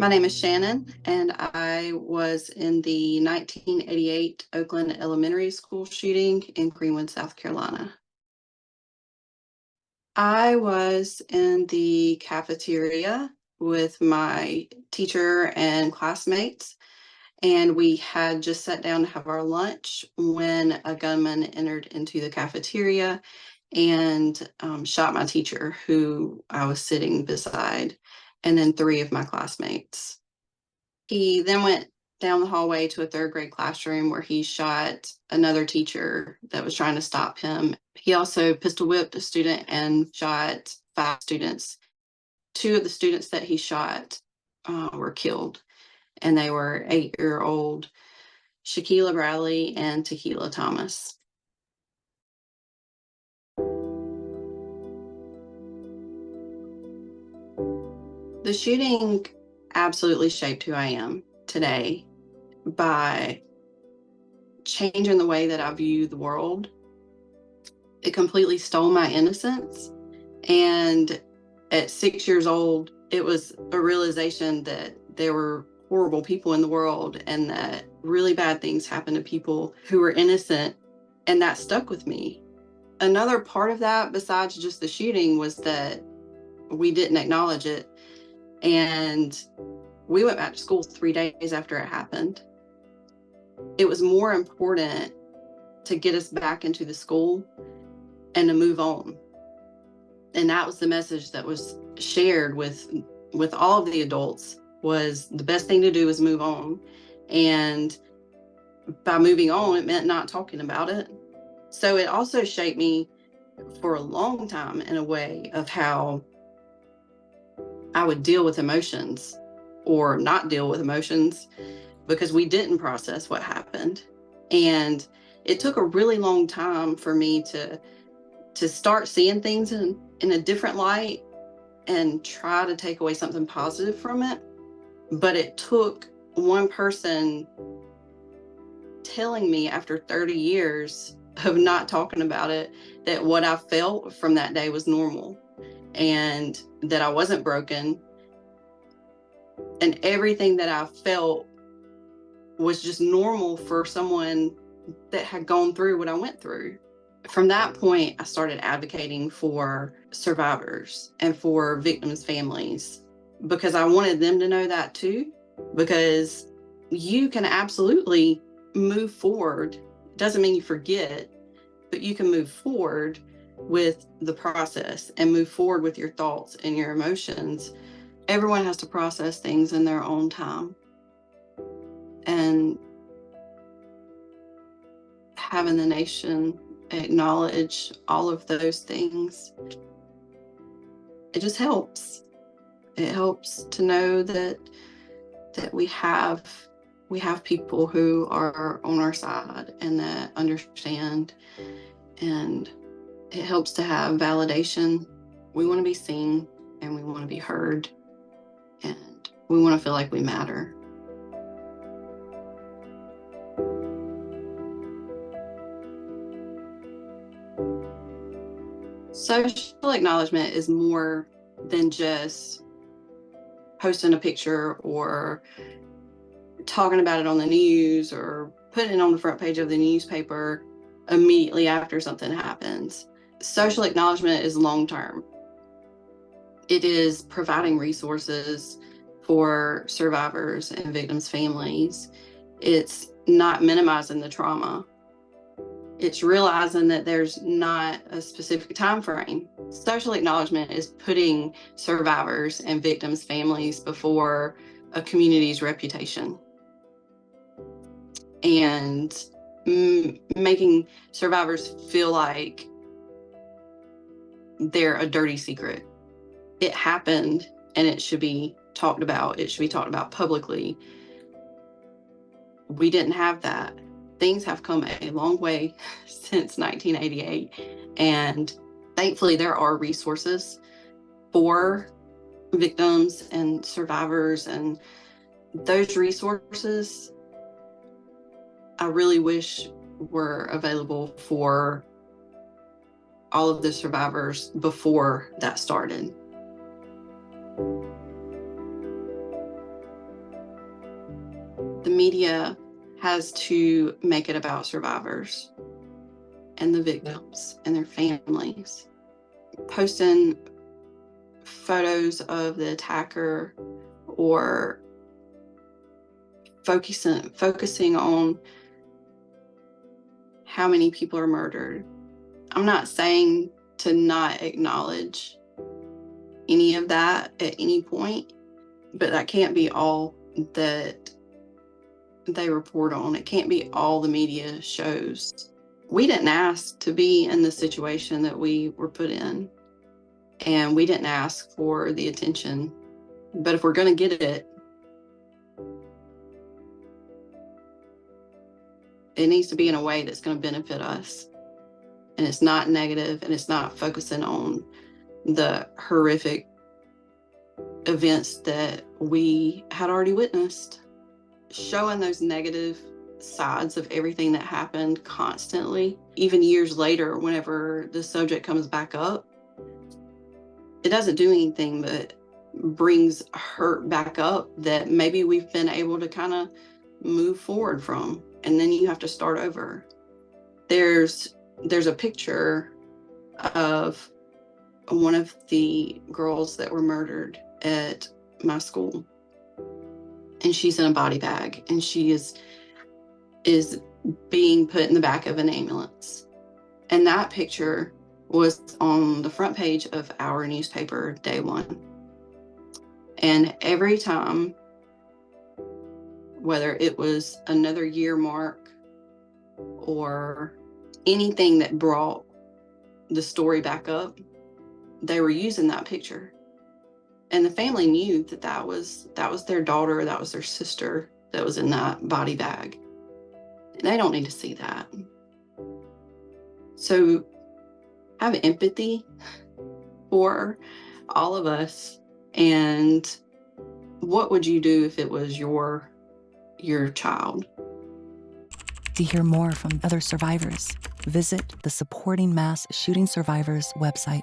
My name is Shannon, and I was in the 1988 Oakland Elementary School shooting in Greenwood, South Carolina. I was in the cafeteria with my teacher and classmates, and we had just sat down to have our lunch when a gunman entered into the cafeteria and shot my teacher, who I was sitting beside, and then three of my classmates. He then went down the hallway to a third grade classroom where he shot another teacher that was trying to stop him. He also pistol whipped a student and shot 5 students. 2 of the students that he shot were killed, and they were 8-year-old Shaquila Bradley and Tequila Thomas. The shooting absolutely shaped who I am today by changing the way that I view the world. It completely stole my innocence. And at 6 years old, it was a realization that there were horrible people in the world and that really bad things happen to people who were innocent. And that stuck with me. Another part of that, besides just the shooting, was that we didn't acknowledge it. And we went back to school 3 days after it happened. It was more important to get us back into the school and to move on. And that was the message that was shared with all of the adults, was the best thing to do is move on. And by moving on, it meant not talking about it. So it also shaped me for a long time in a way of how I would deal with emotions or not deal with emotions, because we didn't process what happened. And it took a really long time for me to start seeing things in a different light and try to take away something positive from it. But it took one person telling me after 30 years of not talking about it, that what I felt from that day was normal and that I wasn't broken. And everything that I felt was just normal for someone that had gone through what I went through. From that point, I started advocating for survivors and for victims' families, because I wanted them to know that too, because you can absolutely move forward. It doesn't mean you forget, but you can move forward with the process and move forward with your thoughts and your emotions. Everyone has to process things in their own time. And having the nation acknowledge all of those things, it just helps. It helps to know that we have people who are on our side and that understand, and it helps to have validation. We want to be seen and we want to be heard, and we want to feel like we matter. Social acknowledgement is more than just posting a picture or talking about it on the news or putting it on the front page of the newspaper immediately after something happens. Social acknowledgement is long-term. It is providing resources for survivors and victims' families. It's not minimizing the trauma. It's realizing that there's not a specific time frame. Social acknowledgement is putting survivors and victims' families before a community's reputation, and making survivors feel like they're a dirty secret. It happened and it should be talked about. It should be talked about publicly. We didn't have that. Things have come a long way since 1988, and thankfully there are resources for victims and survivors, and those resources I really wish were available for all of the survivors before that started. media has to make it about survivors and the victims and their families, posting photos of the attacker or focusing on how many people are murdered. I'm not saying to not acknowledge any of that at any point, but that can't be all that they report on. It can't be all the media shows. We didn't ask to be in the situation that we were put in, and we didn't ask for the attention. But if we're going to get it, it needs to be in a way that's going to benefit us. And it's not negative, and it's not focusing on the horrific events that we had already witnessed. Showing those negative sides of everything that happened constantly, even years later, whenever the subject comes back up, it doesn't do anything but brings hurt back up that maybe we've been able to kind of move forward from, and then you have to start over. There's a picture of one of the girls that were murdered at my school, and she's in a body bag, and she is being put in the back of an ambulance. And that picture was on the front page of our newspaper day one. And every time, whether it was another year mark or anything that brought the story back up, they were using that picture. And the family knew that was their daughter, that was their sister that was in that body bag. And they don't need to see that. So have empathy for all of us. And what would you do if it was your child? To hear more from other survivors, visit the Supporting Mass Shooting Survivors website.